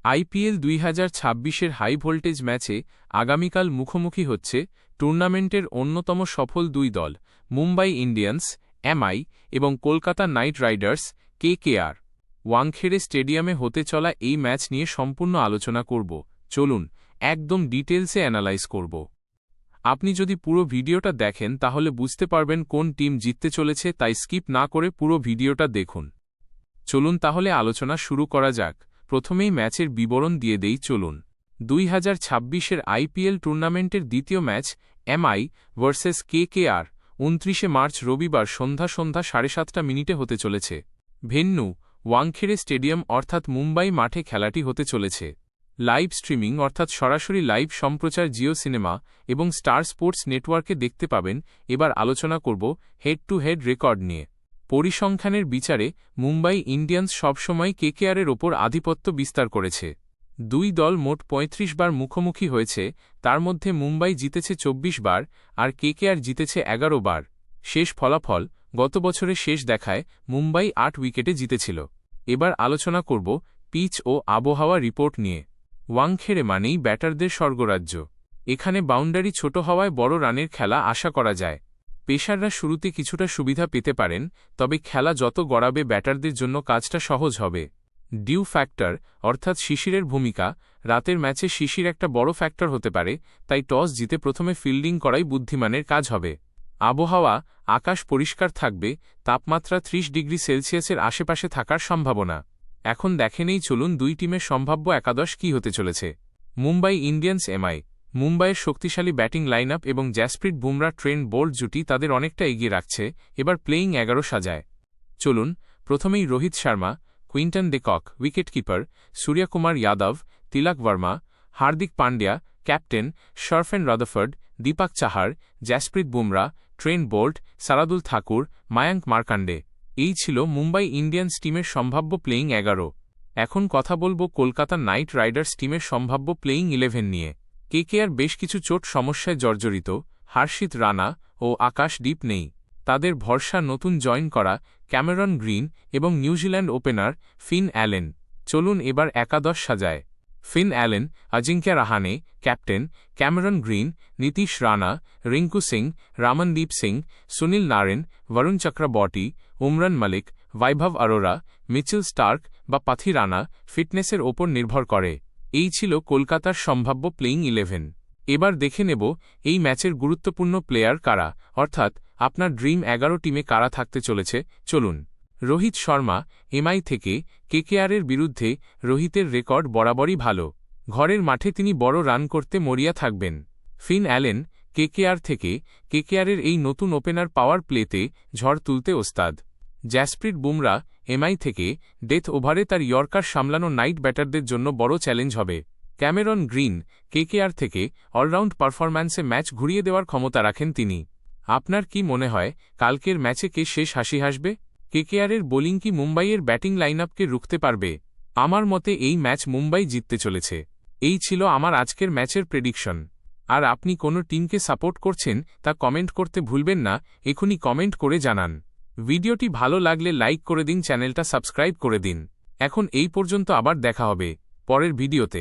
IPL 2026-এর high voltage ম্যাচে আগামীকাল মুখোমুখি হচ্ছে টুর্নামেন্টের অন্যতম সফল দুই দল মুম্বাই ইন্ডিয়ান্স এমআই এবং Kolkata night Riders KKR. Wankhede স্টেডিয়ামে হতে চলা এই ম্যাচ নিয়ে সম্পূর্ণ আলোচনা করব। চলুন একদম ডিটেলসে অ্যানালাইজ করব। আপনি যদি পুরো ভিডিওটা দেখেন তাহলে বুঝতে পারবেন কোন টিম জিততে চলেছে, তাই স্কিপ না করে পুরো ভিডিওটা দেখুন। চলুন তাহলে আলোচনা শুরু করা যাক। প্রথমেই ম্যাচের বিবরণ দিয়ে দেই চলুন। 2026-এর আইপিএল টুর্নামেন্টের দ্বিতীয় match MI versus KKR 29 March রবিবার সন্ধ্যা 7:30 হতে চলেছে। ভেন্যু ওয়াংখেড়ে স্টেডিয়াম অর্থাৎ মুম্বাই মাঠে খেলাটি হতে চলেছে। লাইভ স্ট্রিমিং অর্থাৎ সরাসরি লাইভ সম্প্রচার জিও সিনেমা এবং স্টার স্পোর্টস নেটওয়ার্কে দেখতে পাবেন। এবার আলোচনা করব হেড টু হেড রেকর্ড নিয়ে। পরিসংখ্যানের বিচারে মুম্বাই ইন্ডিয়ান্স সবসময় কেকেআরের ওপর আধিপত্য বিস্তার করেছে। দুই দল মোট 35 বার মুখোমুখি হয়েছে, তার মধ্যে মুম্বাই জিতেছে 24 বার আর কেকেআর জিতেছে 11 বার। শেষ ফলাফল গত বছরের শেষ দেখায় মুম্বাই 8 উইকেটে জিতেছিল। এবার আলোচনা করব পিচ ও আবহাওয়া রিপোর্ট নিয়ে। ওয়াংখেড়ে মানেই ব্যাটারদের স্বর্গরাজ্য। এখানে বাউন্ডারি ছোট হওয়ায় বড় রানের খেলা আশা করা যায়। পেসাররা শুরুতে কিছুটা সুবিধা পেতে পারেন, তবে খেলা যত গড়াবে ব্যাটারদের জন্য কাজটা সহজ হবে। ডিউ ফ্যাক্টর অর্থাৎ শিশিরের ভূমিকা। রাতের ম্যাচে শিশির একটা বড় ফ্যাক্টর হতে পারে, তাই টস জিতে প্রথমে ফিল্ডিং করাই বুদ্ধিমানের কাজ হবে। আবহাওয়া আকাশ পরিষ্কার থাকবে, তাপমাত্রা 30 ডিগ্রি সেলসিয়াসের আশেপাশে থাকার সম্ভাবনা। এখন দেখেনেই চলুন দুই টিমের সম্ভাব্য একাদশ কী হতে চলেছে। Mumbai Indians MI. মুম্বাইয়ের শক্তিশালী ব্যাটিং লাইনআপ এবং জাসপ্রীত বুমরা ট্রেন্ট বোল্ট জুটি তাদের অনেকটা এগিয়ে রাখছে। এবার প্লেয়িং 11 সাজায়। চলুন প্রথমেই Rohit Sharma, Quinton de Kock wicketkeeper, Suryakumar Yadav, Tilak Varma, Hardik Pandya captain, Sherfane Rutherford, Deepak Chahar, Jasprit Bumrah, Trent Boult, Shardul Thakur, Mayank Markande. এই ছিল মুম্বাই ইন্ডিয়ান্স টিমের সম্ভাব্য প্লেয়িং 11। এখন কথা বলবো কলকাতা নাইট রাইডার্স টিমের সম্ভাব্য প্লেয়িং 11 নিয়ে। কেকেআর বেশ কিছু চোট সমস্যায় জর্জরিত। হর্ষিত রানা ও আকাশদীপ নেই। তাদের ভরসা নতুন জয়েন করা ক্যামেরন গ্রিন এবং নিউজিল্যান্ড ওপেনার ফিন অ্যালেন। চলুন এবার একাদশ সাজায়। Finn Allen, Ajinkya Rahane captain, Cameron Green, Nitish Rana, Rinku Singh, Ramandeep Singh, Sunil Narine, Varun Chakravarthy, Umran Malik, Vaibhav Arora, Mitchell Starc বা পাথি রানা ফিটনেসের ওপর নির্ভর করে। এই ছিল কলকাতার সম্ভাব্য প্লেয়িং 11। এবার দেখে নেব এই ম্যাচের গুরুত্বপূর্ণ প্লেয়ার কারা, অর্থাৎ আপনার ড্রিম 11 টিমে কারা থাকতে চলেছে। চলুন। রোহিত শর্মা এমআই থেকে। কেকেআরের বিরুদ্ধে রোহিতের রেকর্ড বরাবরই ভালো। ঘরের মাঠে তিনি বড় রান করতে মরিয়া থাকবেন। ফিন অ্যালেন কেকেআর থেকে। কেকেআরের এই নতুন ওপেনার পাওয়ার প্লেতে ঝড় তুলতে ওস্তাদ। জাসপ্রীত বুমরা এমআই থেকে। ডেথ ওভারে তার ইয়র্কার সামলানো নাইট ব্যাটারদের জন্য বড় চ্যালেঞ্জ হবে। ক্যামেরন গ্রিন কেকেআর থেকে। অলরাউন্ড পারফরম্যান্সে ম্যাচ ঘুরিয়ে দেওয়ার ক্ষমতা রাখেন তিনি। আপনার কি মনে হয় কালকের ম্যাচে কে শেষ হাসি হাসবে? কেকেআরের বোলিং কি মুম্বাইয়ের ব্যাটিং লাইনআপকে রুখতে পারবে? আমার মতে এই ম্যাচ মুম্বাই জিততে চলেছে। এই ছিল আমার আজকের ম্যাচের প্রেডিকশন। আর আপনি কোনো টিমকে সাপোর্ট করছেন তা কমেন্ট করতে ভুলবেন না। এখনই কমেন্ট করে জানান। ভিডিওটি ভালো লাগলে লাইক করে দিন, চ্যানেলটা সাবস্ক্রাইব করে দিন। এখন এই পর্যন্ত, আবার দেখা হবে পরের ভিডিওতে।